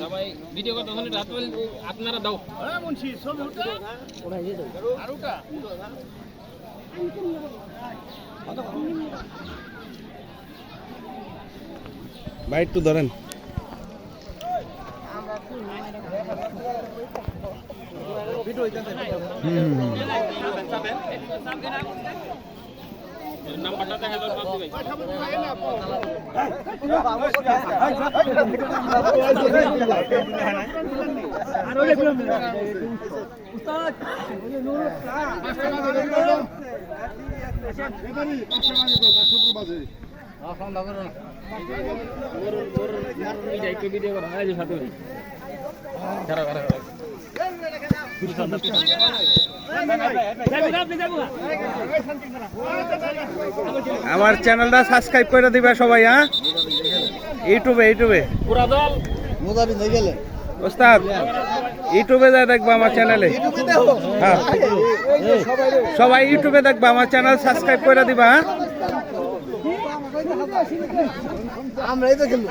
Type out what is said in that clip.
সবাই ভিডিও করতে আপনারা দাও ভাই একটু ধরেন। নাম্বারটা দেখা দাও ভিডিও করো না সাথে আমার চ্যানেলটা সাবস্ক্রাইব করে দিবা সবাই। হ্যাঁ, ইউটিউবে ওস্তাদ ইউটিউবে যা দেখবা আমার চ্যানেলে। হ্যাঁ, সবাই ইউটিউবে দেখবা আমার চ্যানেল সাবস্ক্রাইব করে দিবা। হ্যাঁ, আমরা এই তো খেলবো